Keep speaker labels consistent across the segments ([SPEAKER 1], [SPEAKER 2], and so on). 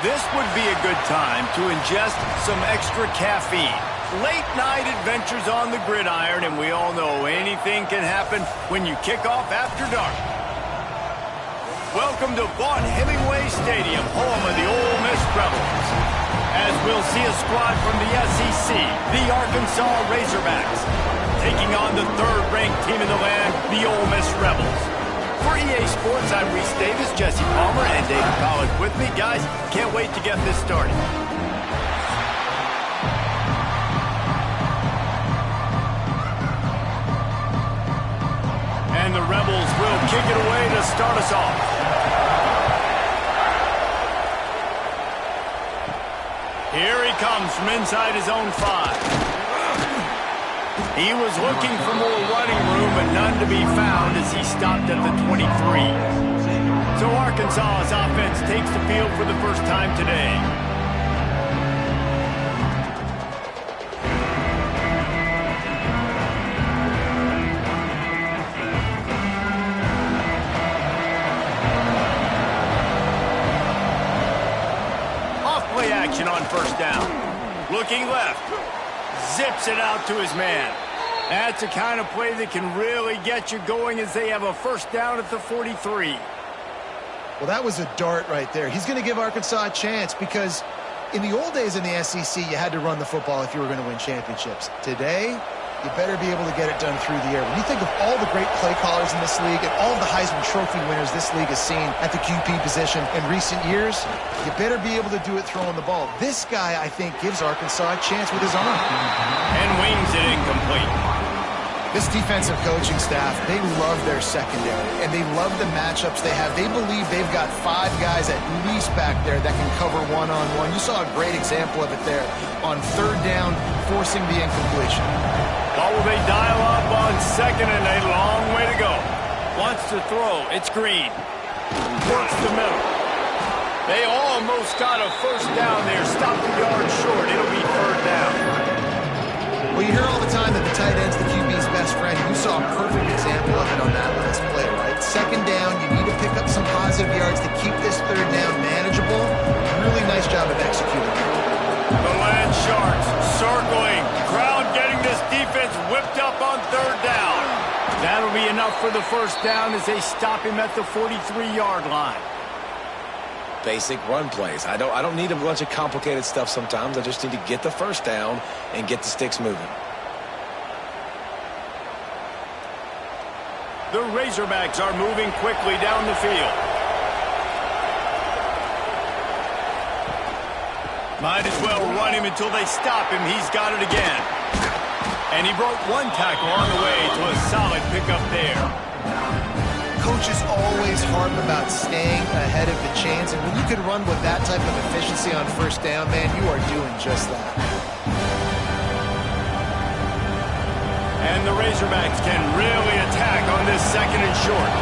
[SPEAKER 1] This would be a good time to ingest some extra caffeine. Late night adventures on the gridiron, and we all know anything can happen when you kick off after dark. Welcome to Vaught Hemingway Stadium, home of the Ole Miss Rebels. As we'll see a squad from the SEC, the Arkansas Razorbacks, taking on the third-ranked team in the land, the Ole Miss Rebels. For EA Sports, I'm Reese Davis, Jesse Palmer, and David Pollack with me. Guys, can't wait to get this started. And the Rebels will kick it away to start us off. Here he comes from inside his own 5. He was looking for more running room, but none to be found as he stopped at the 23. So Arkansas's offense takes the field for the first time today. Off-play action on first down. Looking left. Zips it out to his man. That's the kind of play that can really get you going as they have a first down at the 43.
[SPEAKER 2] Well, that was a dart right there. He's going to give Arkansas a chance because in the old days in the SEC, you had to run the football if you were going to win championships. Today, you better be able to get it done through the air. When you think of all the great play callers in this league and all of the Heisman Trophy winners this league has seen at the QB position in recent years, you better be able to do it throwing the ball. This guy, I think, gives Arkansas a chance with his arm.
[SPEAKER 1] And wings it incomplete.
[SPEAKER 2] This defensive coaching staff, they love their secondary, and they love the matchups they have. They believe they've got 5 guys at least back there that can cover one-on-one. You saw a great example of it there on third down, forcing the incompletion.
[SPEAKER 1] Oh, they dial up on second, and a long way to go. Wants to throw. It's Green. Works the middle. They almost got a first down there. Stopped the yard short. It'll be third down.
[SPEAKER 2] Well, you hear all the time that the tight end's the QB's best friend. You saw a perfect example of it on that last play, right? Second down, you need to pick up some positive yards to keep this third down manageable. Really nice job of executing.
[SPEAKER 1] The Land Sharks circling. Crowd getting this defense whipped up on third down. That'll be enough for the first down as they stop him at the 43-yard line.
[SPEAKER 3] Basic run plays. I don't need a bunch of complicated stuff sometimes. I just need to get the first down and get the sticks moving.
[SPEAKER 1] The Razorbacks are moving quickly down the field. Might as well run him until they stop him. He's got it again. And he broke one tackle on the way to a solid pickup there.
[SPEAKER 2] Coaches always harp about staying ahead of the chains, and when you can run with that type of efficiency on first down, man, you are doing just that.
[SPEAKER 1] And the Razorbacks can really attack on this second and short.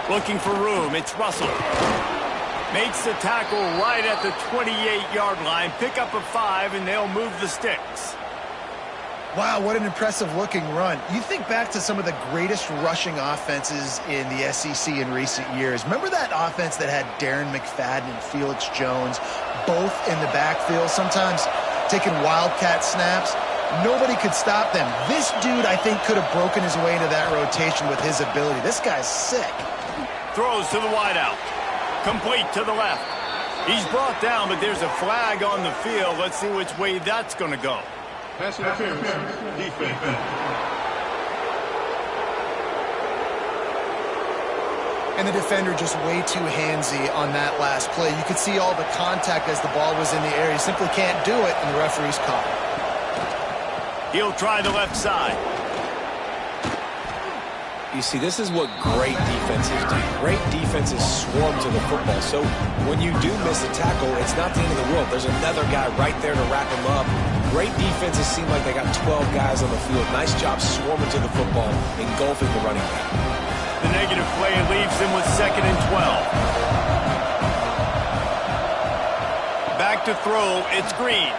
[SPEAKER 1] Looking for room, it's Russell. Makes the tackle right at the 28-yard line. Pick up a 5, and they'll move the sticks.
[SPEAKER 2] Wow, what an impressive-looking run. You think back to some of the greatest rushing offenses in the SEC in recent years. Remember that offense that had Darren McFadden and Felix Jones both in the backfield, sometimes taking wildcat snaps? Nobody could stop them. This dude, I think, could have broken his way into that rotation with his ability. This guy's sick.
[SPEAKER 1] Throws to the wideout. Complete to the left. He's brought down, but there's a flag on the field. Let's see which way that's going to go.
[SPEAKER 4] Pass interference, defense.
[SPEAKER 2] And the defender just way too handsy on that last play. You could see all the contact as the ball was in the air. He simply can't do it, and the referee's caught it.
[SPEAKER 1] He'll try the left side.
[SPEAKER 3] You see, this is what great defenses do. Great defenses swarm to the football. So when you do miss a tackle, it's not the end of the world. There's another guy right there to wrap him up. Great defenses seem like they got 12 guys on the field. Nice job swarming to the football, engulfing the running back.
[SPEAKER 1] The negative play leaves them with 2nd and 12. Back to throw, it's Green.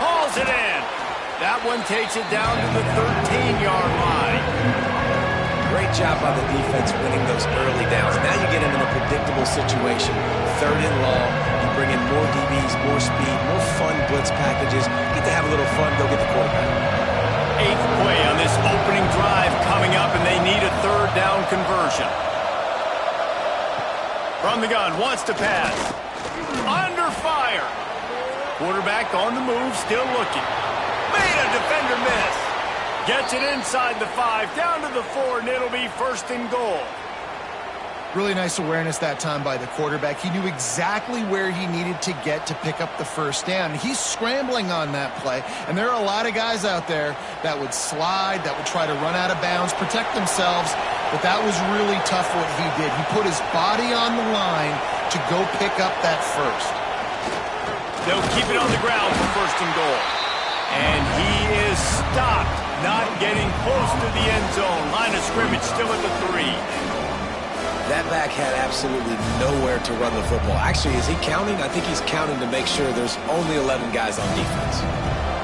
[SPEAKER 1] Hauls it in. That one takes it down to the 13-yard line.
[SPEAKER 3] Great job by the defense winning those early downs. Now you get them in a predictable situation. 3rd and long. You bring in more DBs, more speed, more fun blitz packages. Get to have a little fun. Go get the quarterback.
[SPEAKER 1] 8th play on this opening drive coming up, and they need a 3rd down conversion. From the gun, wants to pass. Under fire. Quarterback on the move, still looking. Made a defender miss. Gets it inside the 5, down to the 4, and it'll be 1st and goal.
[SPEAKER 2] Really nice awareness that time by the quarterback. He knew exactly where he needed to get to pick up the 1st down. He's scrambling on that play, and there are a lot of guys out there that would slide, that would try to run out of bounds, protect themselves, but that was really tough what he did. He put his body on the line to go pick up that 1st.
[SPEAKER 1] They'll keep it on the ground for 1st and goal. And he is stopped, not getting close to the end zone. Line of scrimmage still at the 3.
[SPEAKER 3] That back had absolutely nowhere to run the football. Actually, is he counting? I think he's counting to make sure there's only 11 guys on defense.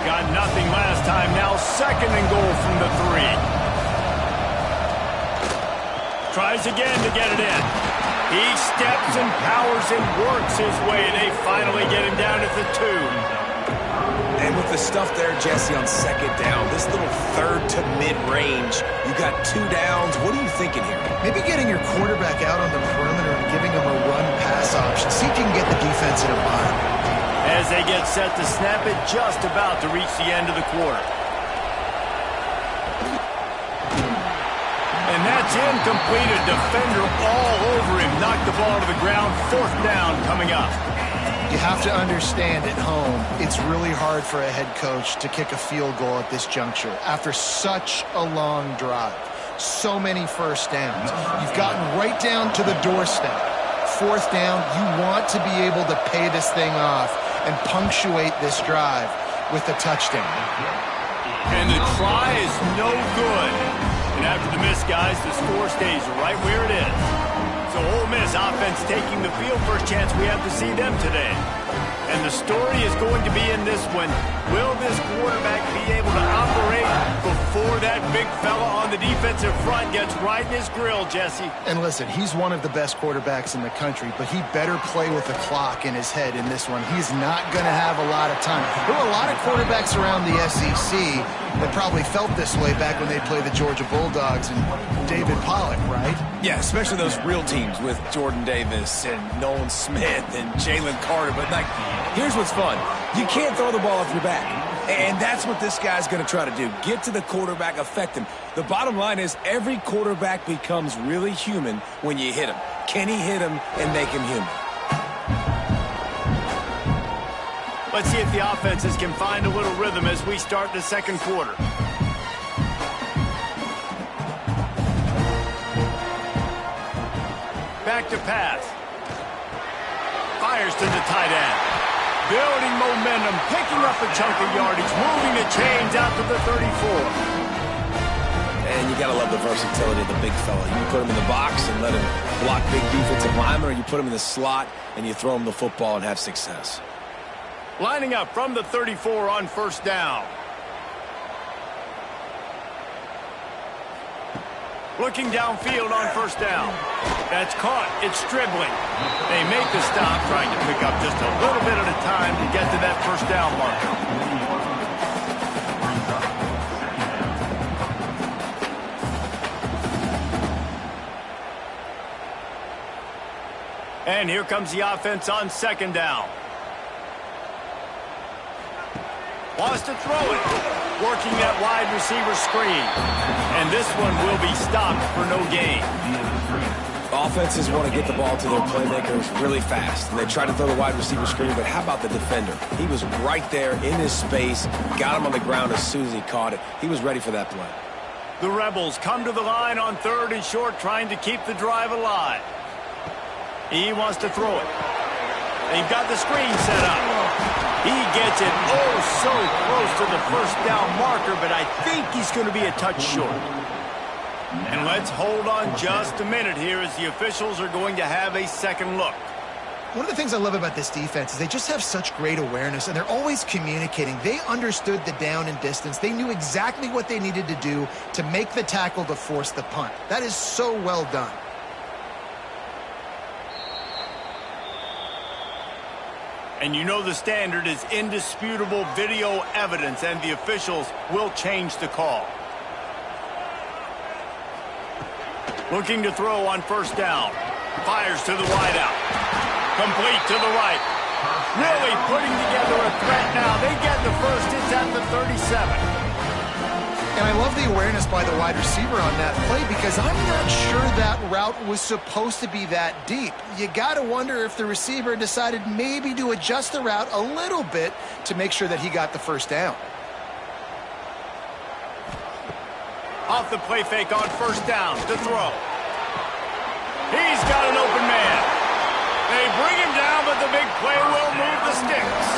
[SPEAKER 1] Got nothing last time. Now 2nd and goal from the 3. Tries again to get it in. He steps and powers and works his way. They finally get him down at the 2.
[SPEAKER 3] And with the stuff there, Jesse, on 2nd down, this little 3rd to mid-range, you got 2 downs. What are you thinking here?
[SPEAKER 2] Maybe getting your quarterback out on the perimeter and giving him a run-pass option. See if you can get the defense in a bind.
[SPEAKER 1] As they get set to snap it, just about to reach the end of the quarter. And that's incomplete. A defender all over him. Knocked the ball to the ground. 4th down coming up.
[SPEAKER 2] You have to understand at home, it's really hard for a head coach to kick a field goal at this juncture after such a long drive. So many 1st downs. You've gotten right down to the doorstep. 4th down, you want to be able to pay this thing off and punctuate this drive with a touchdown.
[SPEAKER 1] And the try is no good. And after the miss, guys, the score stays right where it is. So Ole Miss offense taking the field. First chance we have to see them today. And the story is going to be in this one. Will this quarterback be able to operate before that big fella on the defensive front gets right in his grill, Jesse?
[SPEAKER 2] And listen, he's one of the best quarterbacks in the country, but he better play with the clock in his head in this one. He's not going to have a lot of time. There were a lot of quarterbacks around the SEC that probably felt this way back when they played the Georgia Bulldogs and David Pollock, right?
[SPEAKER 3] Yeah, especially those real teams with Jordan Davis and Nolan Smith and Jalen Carter. But, like, here's what's fun. You can't throw the ball off your back. And that's what this guy's going to try to do. Get to the quarterback, affect him. The bottom line is every quarterback becomes really human when you hit him. Can he hit him and make him human?
[SPEAKER 1] Let's see if the offenses can find a little rhythm as we start the 2nd quarter. Back to pass. Fires to the tight end. Building momentum, picking up a chunk of yardage, moving the chains out to the 34.
[SPEAKER 3] And you got to love the versatility of the big fella. You put him in the box and let him block big defensive linemen, or you put him in the slot and you throw him the football and have success.
[SPEAKER 1] Lining up from the 34 on 1st down. Looking downfield on 1st down. That's caught. It's dribbling. They make the stop, trying to pick up just a little bit at a time to get to that 1st down marker. And here comes the offense on 2nd down. Wants to throw it. Working that wide receiver screen. And this one will be stopped for no gain.
[SPEAKER 3] Offenses want to get the ball to their playmakers really fast. And they try to throw the wide receiver screen, but how about the defender? He was right there in his space, got him on the ground as soon as he caught it. He was ready for that play.
[SPEAKER 1] The Rebels come to the line on 3rd and short, trying to keep the drive alive. He wants to throw it. They've got the screen set up. He gets it so close to the 1st down marker, but I think he's going to be a touch short. And let's hold on just a minute here as the officials are going to have a second look.
[SPEAKER 2] One of the things I love about this defense is they just have such great awareness, and they're always communicating. They understood the down and distance. They knew exactly what they needed to do to make the tackle to force the punt. That is so well done.
[SPEAKER 1] And you know the standard is indisputable video evidence, and the officials will change the call. Looking to throw on first down. Fires to the wideout. Complete to the right. Really putting together a threat now. They get the first. It's at the 37.
[SPEAKER 2] And I love the awareness by the wide receiver on that play, because I'm not sure that route was supposed to be that deep. You got to wonder if the receiver decided maybe to adjust the route a little bit to make sure that he got the first down.
[SPEAKER 1] Off the play fake on first down to throw. He's got an open man. They bring him down, but the big play will move the sticks.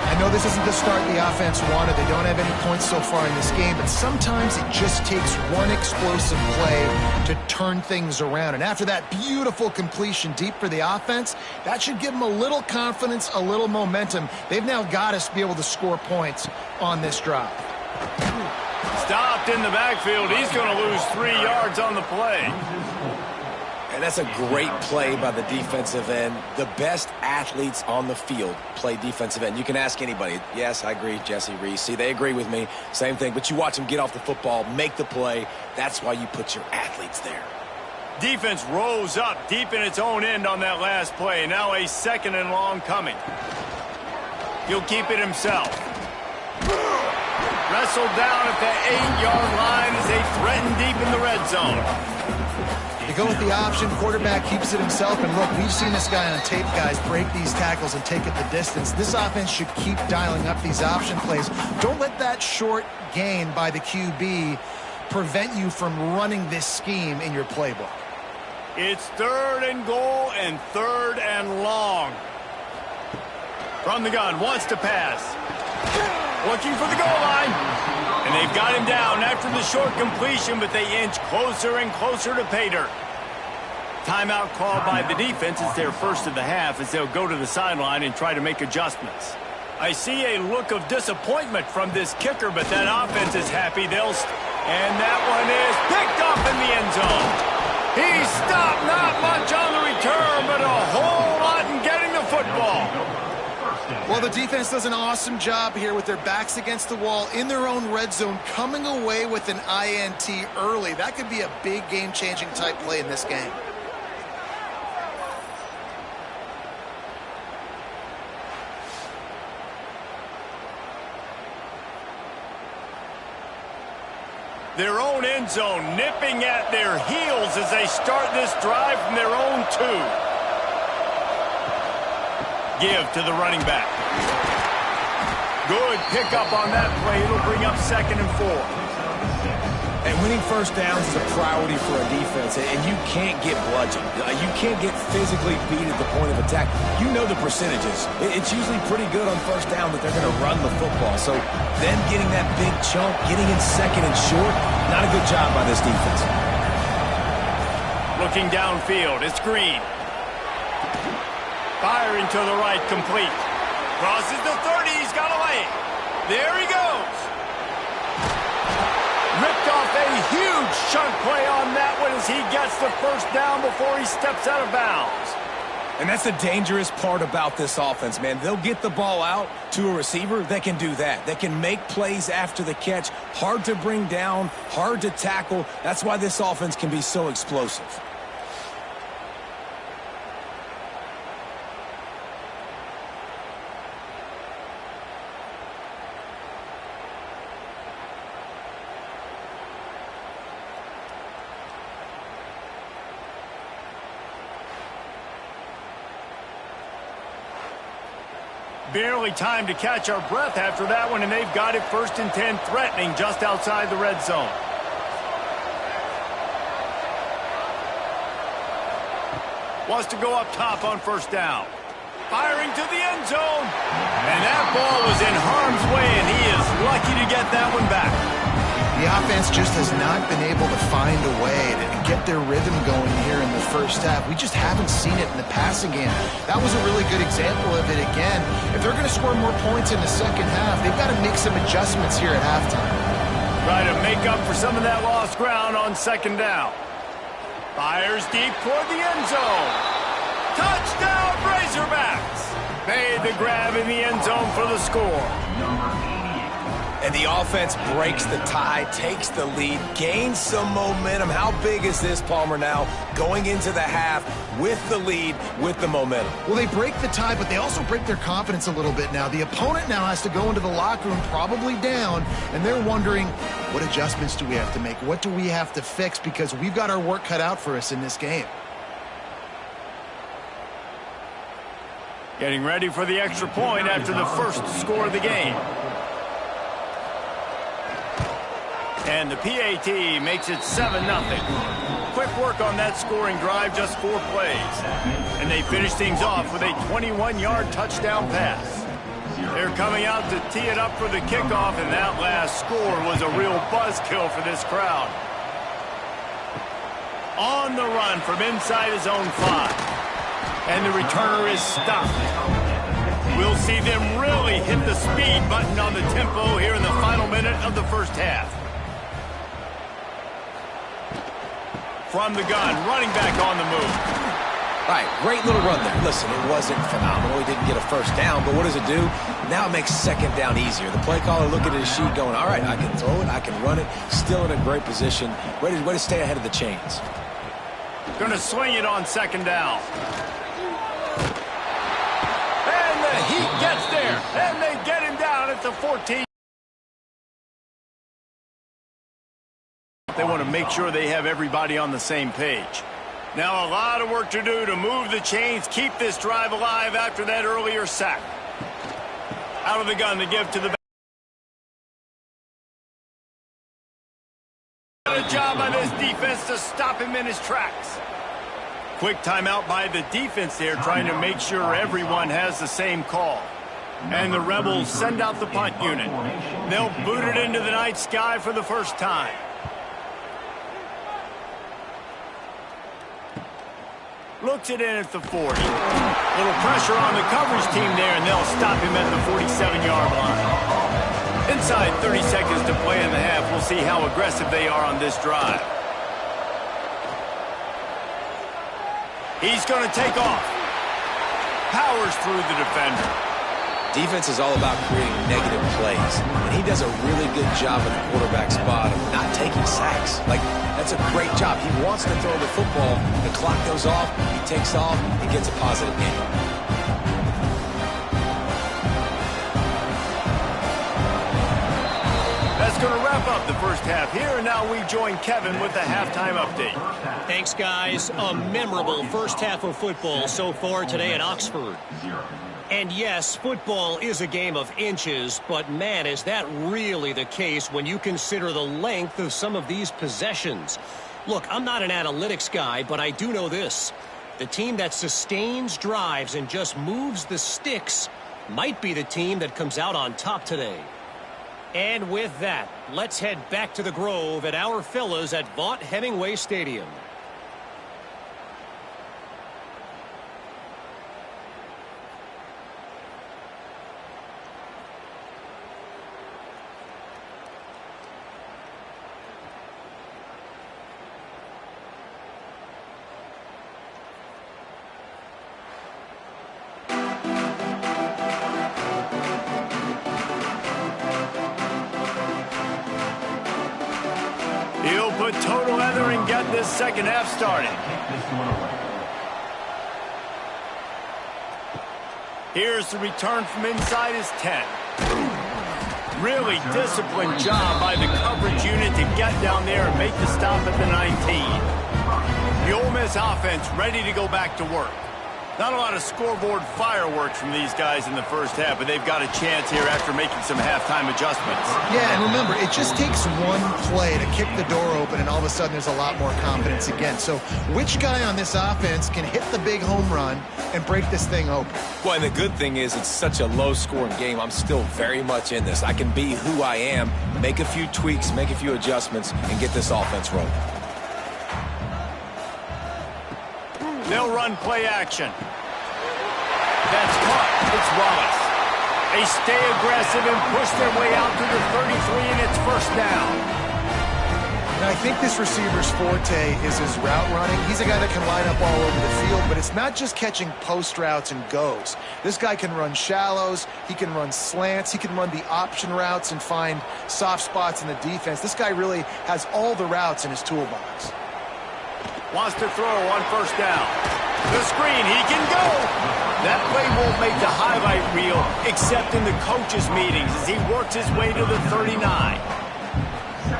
[SPEAKER 2] I know this isn't the start the offense wanted. They don't have any points so far in this game, but sometimes it just takes one explosive play to turn things around. And after that beautiful completion deep for the offense, that should give them a little confidence, a little momentum. They've now got to be able to score points on this drive.
[SPEAKER 1] Stopped in the backfield. He's going to lose 3 yards on the play.
[SPEAKER 3] And that's a great play by the defensive end. The best athletes on the field play defensive end. You can ask anybody. Yes, I agree, Jesse Reese. See, they agree with me. Same thing. But you watch them get off the football, make the play. That's why you put your athletes there.
[SPEAKER 1] Defense rose up deep in its own end on that last play. Now a 2nd and long coming. He'll keep it himself. Wrestled down at the 8-yard line as they threaten deep in the red zone.
[SPEAKER 2] They go with the option. Quarterback keeps it himself. And look, we've seen this guy on tape, guys, break these tackles and take it the distance. This offense should keep dialing up these option plays. Don't let that short gain by the QB prevent you from running this scheme in your playbook.
[SPEAKER 1] It's 3rd and goal and 3rd and long. From the gun, wants to pass. Looking for the goal line. And they've got him down after the short completion, but they inch closer and closer to pay dirt. Timeout called by the defense. It's their first of the half as they'll go to the sideline and try to make adjustments. I see a look of disappointment from this kicker, but that offense is happy. And that one is picked off in the end zone. He stopped, not much on the return, but a whole lot in getting the football.
[SPEAKER 2] Well, the defense does an awesome job here with their backs against the wall in their own red zone, coming away with an INT early. That could be a big game-changing type play in this game.
[SPEAKER 1] Their own end zone nipping at their heels as they start this drive from their own 2. Give to the running back. Good pickup on that play. It'll bring up 2nd and 4.
[SPEAKER 3] And winning first downs is a priority for a defense, and you can't get bludgeoned. You can't get physically beat at the point of attack. You know the percentages. It's usually pretty good on first down that they're going to run the football. So them getting that big chunk, getting in 2nd and short, not a good job by this defense.
[SPEAKER 1] Looking downfield, it's Green. Firing to the right, complete. Crosses the 30, he's got away. There he goes. Ripped off a huge chunk play on that one as he gets the first down before he steps out of bounds.
[SPEAKER 3] And that's the dangerous part about this offense, man. They'll get the ball out to a receiver that can do that. That can make plays after the catch. Hard to bring down, hard to tackle. That's why this offense can be so explosive.
[SPEAKER 1] Barely time to catch our breath after that one, and they've got it 1st and 10, threatening just outside the red zone. Wants to go up top on first down. Firing to the end zone. And that ball was in harm's way, and he is lucky to get that one back.
[SPEAKER 2] The The offense just has not been able to find a way to get their rhythm going here in the first half. We just haven't seen it in the passing game. That was a really good example of it again. If they're going to score more points in the second half, they've got to make some adjustments here at halftime.
[SPEAKER 1] Try to make up for some of that lost ground on second down. Fires deep toward the end zone. Touchdown, Razorbacks! Made the grab in the end zone for the score.
[SPEAKER 3] And the offense breaks the tie, takes the lead, gains some momentum. How big is this, Palmer, now going into the half with the lead, with the momentum?
[SPEAKER 2] Well, they break the tie, but they also break their confidence a little bit now. The opponent now has to go into the locker room probably down, and they're wondering, what adjustments do we have to make? What do we have to fix? Because we've got our work cut out for us in this game.
[SPEAKER 1] Getting ready for the extra point after the first score of the game. And the PAT makes it 7-0. Quick work on that scoring drive, just 4 plays. And they finish things off with a 21-yard touchdown pass. They're coming out to tee it up for the kickoff, and that last score was a real buzzkill for this crowd. On the run from inside his own 5. And the returner is stopped. We'll see them really hit the speed button on the tempo here in the final minute of the first half. From the gun, running back on the move.
[SPEAKER 3] All right, great little run there. Listen, it wasn't phenomenal. He didn't get a first down, but what does it do? Now it makes second down easier. The play caller looking at his sheet going, all right, I can throw it, I can run it, still in a great position, ready to stay ahead of the chains.
[SPEAKER 1] Going to swing it on second down. And the Heat gets there, and they get him down at the 14. They want to make sure they have everybody on the same page. Now a lot of work to do to move the chains, keep this drive alive after that earlier sack. Out of the gun to give to the back. Good job by this defense to stop him in his tracks. Quick timeout by the defense there, trying to make sure everyone has the same call. And the Rebels send out the punt unit. They'll boot it into the night sky for the first time. Looks it in at the 40. Little pressure on the coverage team there, and they'll stop him at the 47-yard line. Inside 30 seconds to play in the half. We'll see how aggressive they are on this drive. He's going to take off. Powers through the defender.
[SPEAKER 3] Defense is all about creating negative plays, and he does a really good job in the quarterback spot of not taking sacks. Like, that's a great job. He wants to throw the football. The clock goes off. He takes off. He gets a positive game.
[SPEAKER 1] That's going to wrap up the first half here, and now we join Kevin with the halftime update.
[SPEAKER 5] Thanks, guys. A memorable first half of football so far today at Oxford. And yes, football is a game of inches, but man, is that really the case when you consider the length of some of these possessions. Look, I'm not an analytics guy, but I do know this. The team that sustains drives and just moves the sticks might be the team that comes out on top today. And with that, let's head back to the Grove at our fellas at Vaught Hemingway Stadium.
[SPEAKER 1] He'll put total leather and get this second half started. Here's the return from inside his 10. Really disciplined job by the coverage unit to get down there and make the stop at the 19. The Ole Miss offense ready to go back to work. Not a lot of scoreboard fireworks from these guys in the first half, but they've got a chance here after making some halftime adjustments.
[SPEAKER 2] Yeah, and remember, it just takes one play to kick the door open, and all of a sudden there's a lot more confidence again. So which guy on this offense can hit the big home run and break this thing open?
[SPEAKER 3] Well, and the good thing is it's such a low-scoring game. I'm still very much in this. I can be who I am, make a few tweaks, make a few adjustments, and get this offense rolling.
[SPEAKER 1] They'll run play action. That's caught. It's Wallace. They stay aggressive and push their way out to the 33, and it's first down.
[SPEAKER 2] Now, I think this receiver's forte is his route running. He's a guy that can line up all over the field, but it's not just catching post routes and goes. This guy can run shallows. He can run slants. He can run the option routes and find soft spots in the defense. This guy really has all the routes in his toolbox.
[SPEAKER 1] Wants to throw on first down. The screen, he can go. That play won't make the highlight reel, except in the coaches' meetings as he works his way to the 39.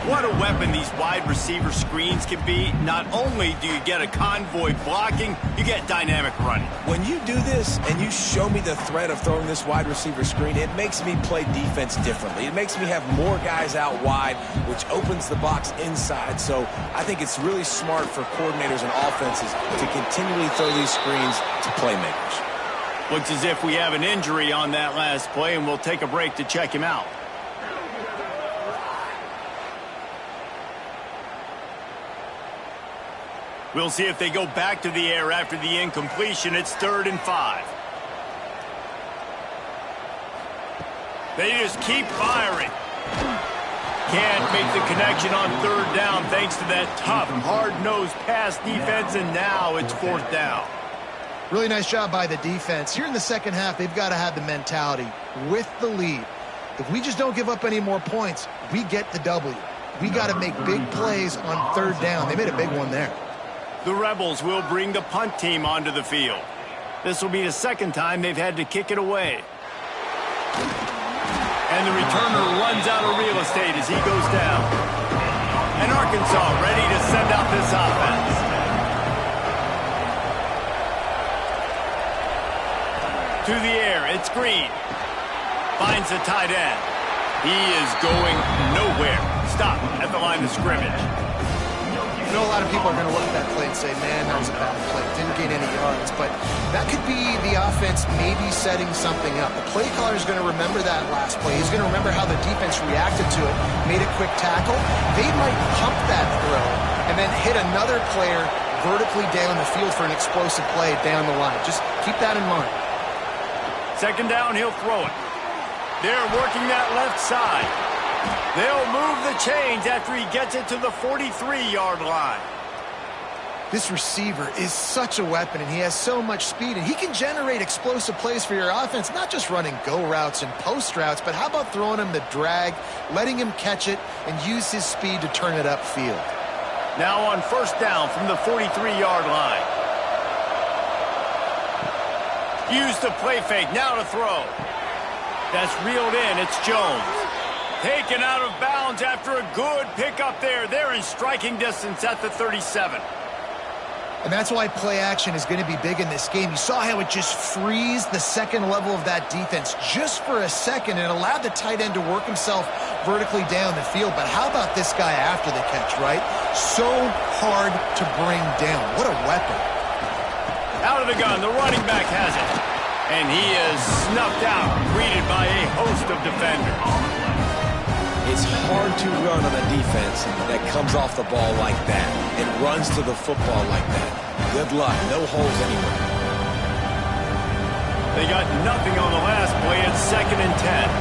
[SPEAKER 1] What a weapon these wide receiver screens can be. Not only do you get a convoy blocking, you get dynamic running.
[SPEAKER 3] When you do this and you show me the threat of throwing this wide receiver screen, it makes me play defense differently. It makes me have more guys out wide, which opens the box inside. So I think it's really smart for coordinators and offenses to continually throw these screens to playmakers.
[SPEAKER 1] Looks as if we have an injury on that last play, and we'll take a break to check him out. We'll see if they go back to the air after the incompletion. It's 3rd and 5. They just keep firing. Can't make the connection on 3rd down thanks to that tough, hard-nosed pass defense, and now it's 4th down.
[SPEAKER 2] Really nice job by the defense. Here in the second half, they've got to have the mentality with the lead. If we just don't give up any more points, we get the W. We got to make big plays on 3rd down. They made a big one there.
[SPEAKER 1] The Rebels will bring the punt team onto the field. This will be the second time they've had to kick it away. And the returner runs out of real estate as he goes down. And Arkansas ready to send out this offense. To the air, it's Green. Finds the tight end. He is going nowhere. Stop at the line of scrimmage.
[SPEAKER 2] You know, a lot of people are going to look at that play and say, man, that was a bad play. Didn't gain any yards. But that could be the offense maybe setting something up. The play caller is going to remember that last play. He's going to remember how the defense reacted to it, made a quick tackle. They might pump that throw and then hit another player vertically down the field for an explosive play down the line. Just keep that in mind.
[SPEAKER 1] 2nd down, he'll throw it. They're working that left side. They'll move the chains after he gets it to the 43-yard line.
[SPEAKER 2] This receiver is such a weapon, and he has so much speed, and he can generate explosive plays for your offense, not just running go routes and post routes, but how about throwing him the drag, letting him catch it, and use his speed to turn it upfield.
[SPEAKER 1] Now on 1st down from the 43-yard line. Use the play fake, now to throw. That's reeled in, it's Jones. Taken out of bounds after a good pickup there. They're in striking distance at the 37.
[SPEAKER 2] And that's why play action is going to be big in this game. You saw how it just frees the second level of that defense just for a second and allowed the tight end to work himself vertically down the field. But how about this guy after the catch, right? So hard to bring down. What a weapon.
[SPEAKER 1] Out of the gun, the running back has it. And he is snuffed out, greeted by a host of defenders.
[SPEAKER 3] It's hard to run on a defense that comes off the ball like that and runs to the football like that. Good luck. No holes anywhere.
[SPEAKER 1] They got nothing on the last play. It's 2nd and 10.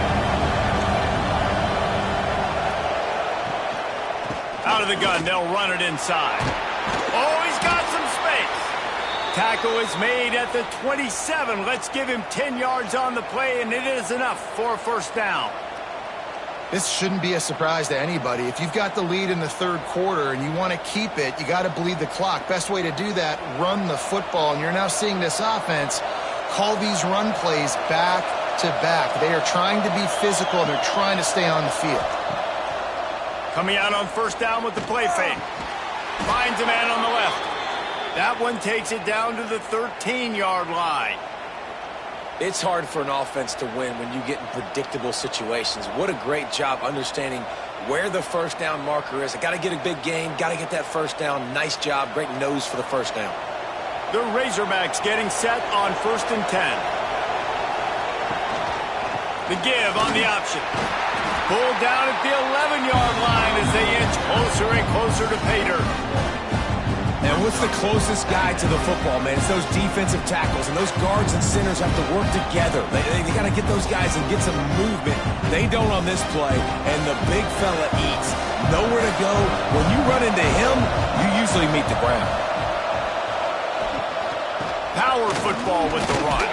[SPEAKER 1] Out of the gun. They'll run it inside. Oh, he's got some space. Tackle is made at the 27. Let's give him 10 yards on the play, and it is enough for a 1st down.
[SPEAKER 2] This shouldn't be a surprise to anybody. If you've got the lead in the 3rd quarter and you want to keep it, you got to bleed the clock. Best way to do that, run the football. And you're now seeing this offense call these run plays back to back. They are trying to be physical, and they're trying to stay on the field.
[SPEAKER 1] Coming out on 1st down with the play fake. Finds a man on the left. That one takes it down to the 13-yard line.
[SPEAKER 3] It's hard for an offense to win when you get in predictable situations. What a great job understanding where the first down marker is. I got to get a big gain, got to get that first down. Nice job, great nose for the first down.
[SPEAKER 1] The Razorbacks getting set on 1st and 10. The give on the option. Pulled down at the 11-yard line as they inch closer and closer to pay dirt.
[SPEAKER 3] And what's the closest guy to the football, man? It's those defensive tackles, and those guards and centers have to work together. They got to get those guys and get some movement. They don't on this play, and the big fella eats. Nowhere to go. When you run into him, you usually meet the ground.
[SPEAKER 1] Power football with the run.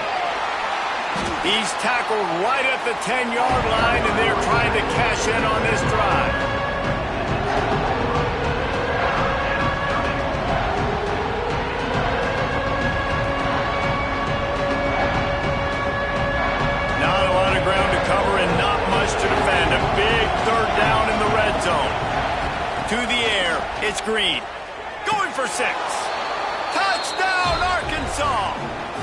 [SPEAKER 1] He's tackled right at the 10-yard line, and they're trying to cash in on this drive. To defend. A big 3rd down in the red zone. To the air. It's Green. Going for 6. Touchdown, Arkansas.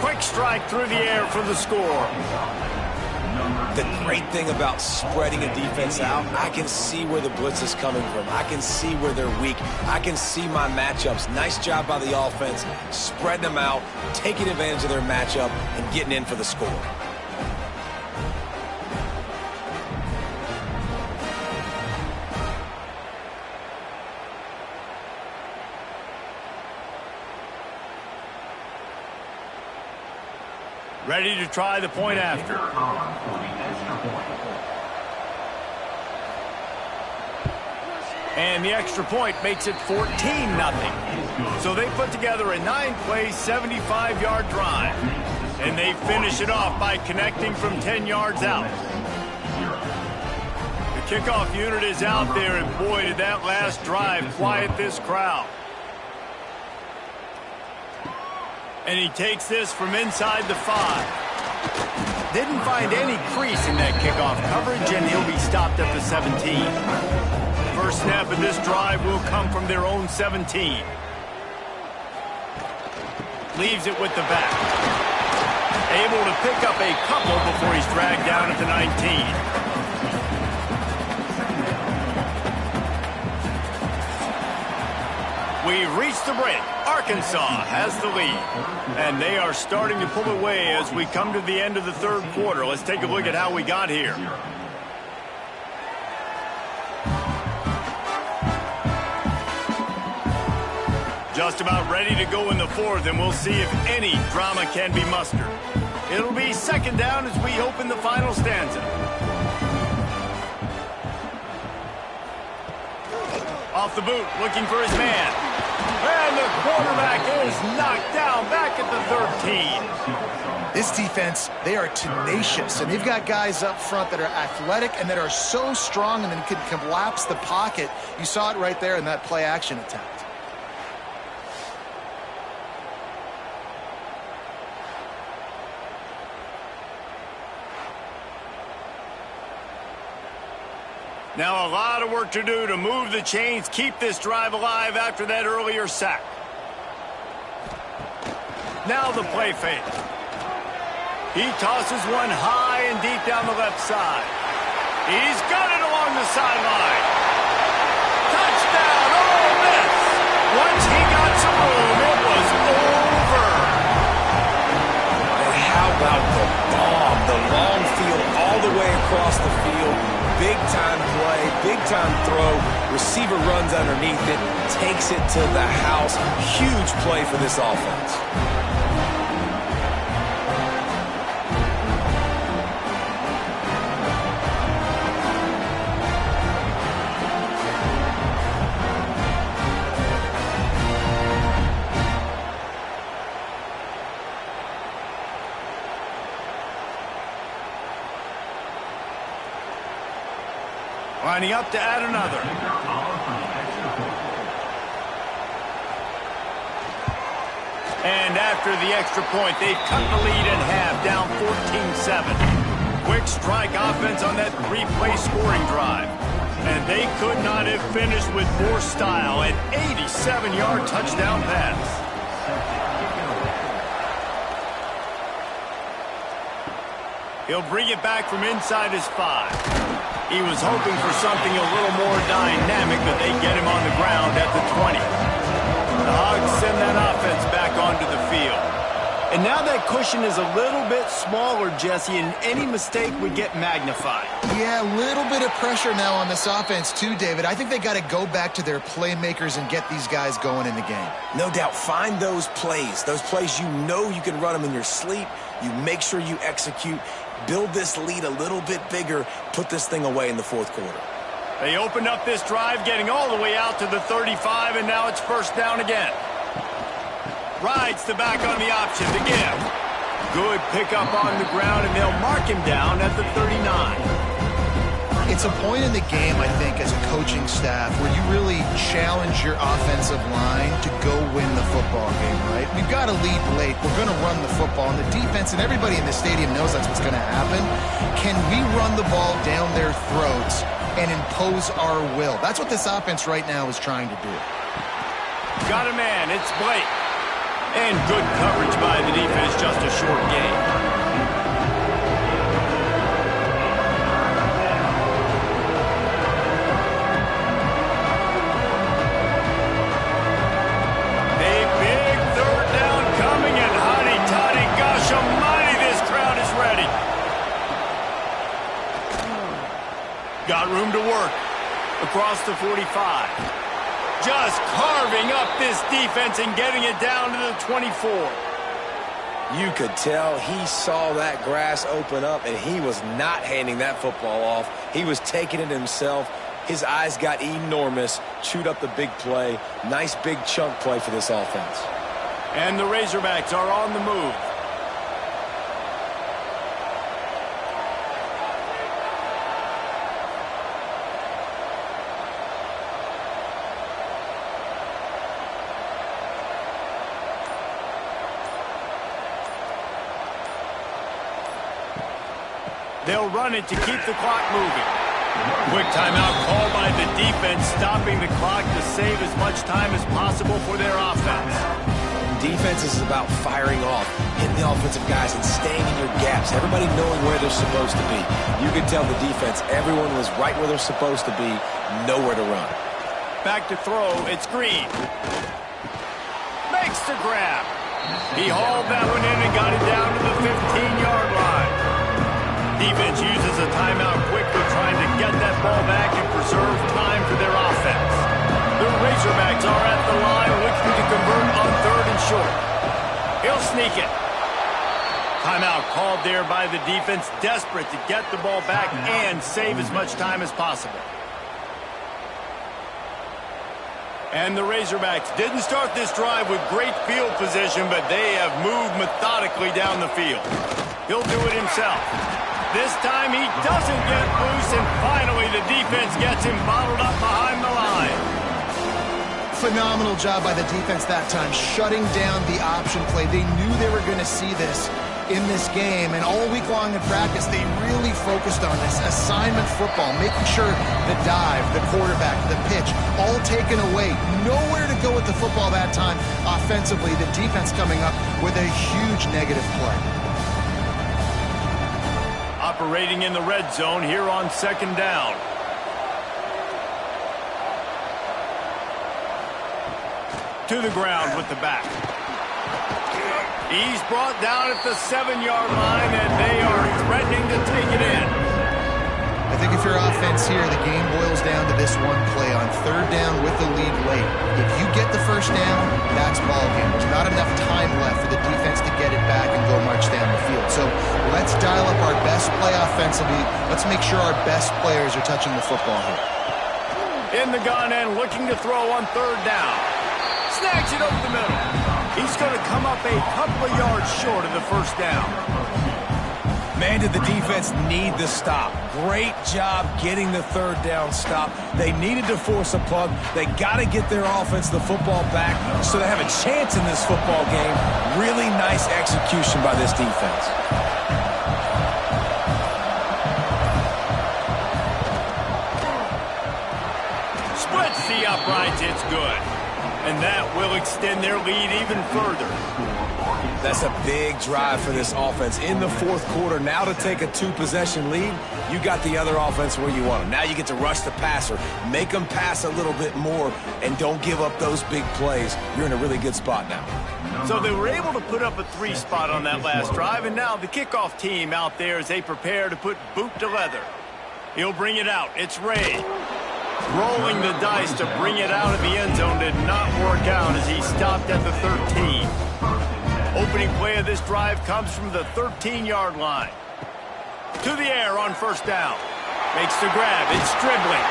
[SPEAKER 1] Quick strike through the air for the score.
[SPEAKER 3] The great thing about spreading a defense out, I can see where the blitz is coming from. I can see where they're weak. I can see my matchups. Nice job by the offense, spreading them out, taking advantage of their matchup, and getting in for the score.
[SPEAKER 1] Ready to try the point after. And the extra point makes it 14-0. So they put together a 9-play, 75-yard drive. And they finish it off by connecting from 10 yards out. The kickoff unit is out there, and boy, did that last drive quiet this crowd. And he takes this from inside the 5. Didn't find any crease in that kickoff coverage, and he'll be stopped at the 17. First snap of this drive will come from their own 17. Leaves it with the back. Able to pick up a couple before he's dragged down at the 19. We've reached the break. Arkansas has the lead. And they are starting to pull away as we come to the end of the 3rd quarter. Let's take a look at how we got here. Just about ready to go in the 4th, and we'll see if any drama can be mustered. It'll be 2nd down as we open the final stanza. Off the boot, looking for his man. And the quarterback is knocked down back at the 13.
[SPEAKER 2] This defense, they are tenacious, and they've got guys up front that are athletic and that are so strong and then can collapse the pocket. You saw it right there in that play-action attempt.
[SPEAKER 1] Now a lot of work to do to move the chains, keep this drive alive after that earlier sack. Now the play fake. He tosses one high and deep down the left side. He's got it along the sideline. Touchdown, Ole Miss. Once he got some room, it was over.
[SPEAKER 3] And how about the bomb? The long field all the way across the field. Big-time play, big-time throw. Receiver runs underneath it, takes it to the house. Huge play for this offense.
[SPEAKER 1] Lining up to add another. And after the extra point, they've cut the lead in half, down 14-7. Quick strike offense on that 3-play scoring drive. And they could not have finished with more style. An 87-yard touchdown pass. He'll bring it back from inside his 5. He was hoping for something a little more dynamic, but they get him on the ground at the 20. The Hogs send that offense back onto the field. And now that cushion is a little bit smaller, Jesse, and any mistake would get magnified.
[SPEAKER 2] Yeah, a little bit of pressure now on this offense too, David. I think they got to go back to their playmakers and get these guys going in the game.
[SPEAKER 3] No doubt. Find those plays you know you can run them in your sleep. You make sure you execute. Build this lead a little bit bigger. Put this thing away in the fourth quarter.
[SPEAKER 1] They opened up this drive, getting all the way out to the 35, and now it's first down again. Rides the back on the option to give. Good pickup on the ground, and they'll mark him down at the 39.
[SPEAKER 2] It's a point in the game, I think, as a coaching staff where you really challenge your offensive line to go win the football game, right? We've got to lead late. We're going to run the football. And the defense and everybody in the stadium knows that's what's going to happen. Can we run the ball down their throats and impose our will? That's what this offense right now is trying to do.
[SPEAKER 1] Got a man. It's Blake. And good coverage by the defense, just a short gain. A big third down coming, and honey toddy, gosh almighty, this crowd is ready. Got room to work across the 45. Just carving up this defense and getting it down to the 24.
[SPEAKER 3] You could tell he saw that grass open up, and he was not handing that football off. He was taking it himself. His eyes got enormous, chewed up the big play. Nice big chunk play for this offense.
[SPEAKER 1] And the Razorbacks are on the move. They'll run it to keep the clock moving. Quick timeout called by the defense, stopping the clock to save as much time as possible for their offense.
[SPEAKER 3] Defense is about firing off, hitting the offensive guys and staying in your gaps. Everybody knowing where they're supposed to be. You could tell the defense, everyone was right where they're supposed to be, nowhere to run.
[SPEAKER 1] Back to throw, it's Green. Makes the grab. He hauled that one in and got it down to the 15-yard line. Defense uses a timeout quickly, trying to get that ball back and preserve time for their offense. The Razorbacks are at the line, looking to convert on third and short. He'll sneak it. Timeout called there by the defense, desperate to get the ball back and save as much time as possible. And the Razorbacks didn't start this drive with great field position, but they have moved methodically down the field. He'll do it himself. This time he doesn't get loose, and finally the defense gets him bottled up behind the line.
[SPEAKER 2] Phenomenal job by the defense that time, shutting down the option play. They knew they were going to see this in this game, and all week long in practice, they really focused on this assignment football, making sure the dive, the quarterback, the pitch, all taken away. Nowhere to go with the football that time offensively. The defense coming up with a huge negative play.
[SPEAKER 1] Operating in the red zone here on second down. To the ground with the back. He's brought down at the 7-yard line, and they are threatening to take it in.
[SPEAKER 2] I think if your offense here, the game boils down to this one play on third down with the lead late. If you get the first down, that's ball game. There's not enough time left for the defense to get it back and go march down the field. So let's dial up our best play offensively. Let's make sure our best players are touching the football here.
[SPEAKER 1] In the gun and looking to throw on third down. Snags it over the middle. He's going to come up a couple of yards short of the first down.
[SPEAKER 3] Man, did the defense need the stop. Great job getting the third down stop. They needed to force a punt. They got to get their offense the football back so they have a chance in this football game. Really nice execution by this defense.
[SPEAKER 1] Splits the uprights. It's good. And that will extend their lead even further.
[SPEAKER 3] That's a big drive for this offense in the fourth quarter. Now to take a 2-possession lead, you got the other offense where you want them. Now you get to rush the passer, make them pass a little bit more, and don't give up those big plays. You're in a really good spot now.
[SPEAKER 1] So they were able to put up a 3 spot on that last drive, and now the kickoff team out there as they prepare to put boot to leather. He'll bring it out. It's Ray. Rolling the dice to bring it out of the end zone did not work out as he stopped at the 13. Opening play of this drive comes from the 13-yard line. To the air on first down. Makes the grab. It's dribbling.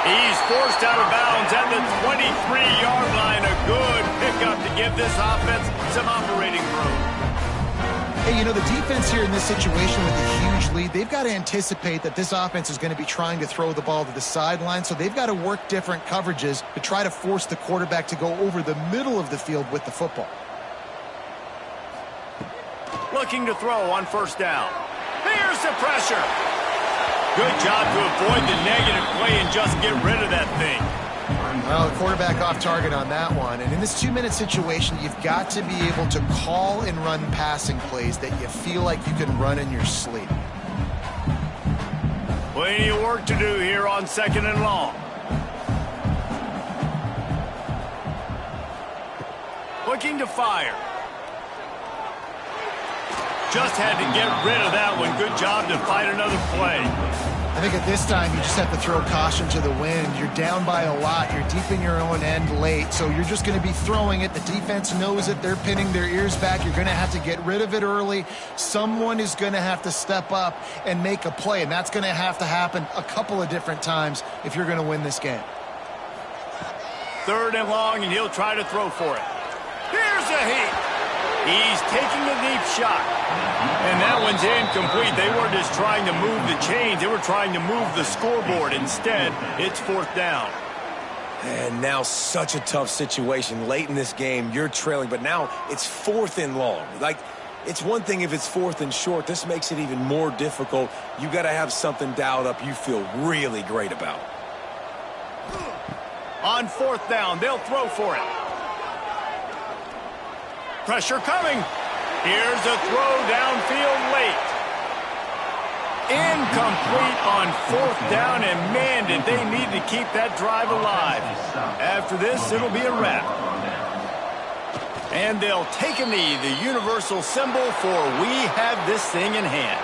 [SPEAKER 1] He's forced out of bounds at the 23-yard line. A good pickup to give this offense some operating room.
[SPEAKER 2] Hey, you know, the defense here in this situation with a huge lead, they've got to anticipate that this offense is going to be trying to throw the ball to the sideline, so they've got to work different coverages to try to force the quarterback to go over the middle of the field with the football.
[SPEAKER 1] Looking to throw on first down. Here's the pressure. Good job to avoid the negative play and just get rid of that thing.
[SPEAKER 2] Well, the quarterback off target on that one. And in this 2-minute situation, you've got to be able to call and run passing plays that you feel like you can run in your sleep.
[SPEAKER 1] Plenty of work to do here on 2nd and long. Looking to fire. Just had to get rid of that one. Good job to find another play.
[SPEAKER 2] I think at this time, you just have to throw caution to the wind. You're down by a lot. You're deep in your own end late, so you're just going to be throwing it. The defense knows it. They're pinning their ears back. You're going to have to get rid of it early. Someone is going to have to step up and make a play, and that's going to happen a couple of different times if you're going to win this game.
[SPEAKER 1] 3rd and long, and he'll try to throw for it. Here's a heat. He's taking a deep shot. And that one's incomplete. They weren't just trying to move the chains. They were trying to move the scoreboard. Instead, it's 4th down.
[SPEAKER 3] And now such a tough situation. Late in this game, you're trailing, but now it's 4th and long. Like, it's one thing if it's 4th and short. This makes it even more difficult. You got to have something dialed up you feel really great about.
[SPEAKER 1] On 4th down, they'll throw for it. Pressure coming. Here's a throw downfield late. Incomplete on 4th down, and man, did they need to keep that drive alive. After this, it'll be a wrap. And they'll take a knee, the universal symbol for we have this thing in hand.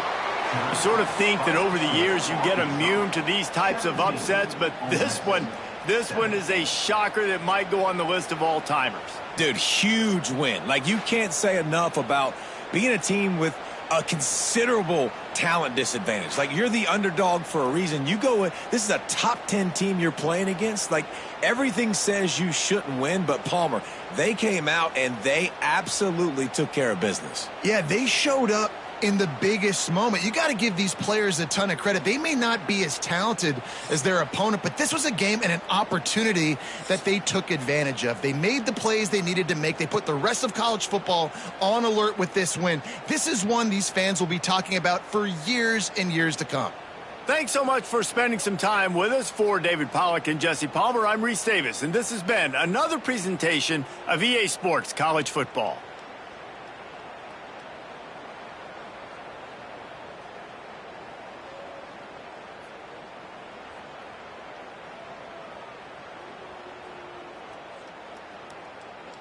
[SPEAKER 1] You sort of think that over the years you get immune to these types of upsets, but this one is a shocker that might go on the list of all-timers.
[SPEAKER 3] Dude, huge win. Like, you can't say enough about being a team with a considerable talent disadvantage. Like, you're the underdog for a reason. You go in, this is a top 10 team you're playing against. Like, everything says you shouldn't win, but Palmer, they came out and they absolutely took care of business.
[SPEAKER 2] Yeah, they showed up in the biggest moment. You got to give these players a ton of credit. They may not be as talented as their opponent, but this was a game and an opportunity that they took advantage of. They made the plays they needed to make. They put the rest of college football on alert with this win. This is one these fans will be talking about for years and years to come.
[SPEAKER 1] Thanks so much for spending some time with us. For David Pollack and Jesse Palmer, I'm Reese Davis, and this has been another presentation of EA Sports College Football.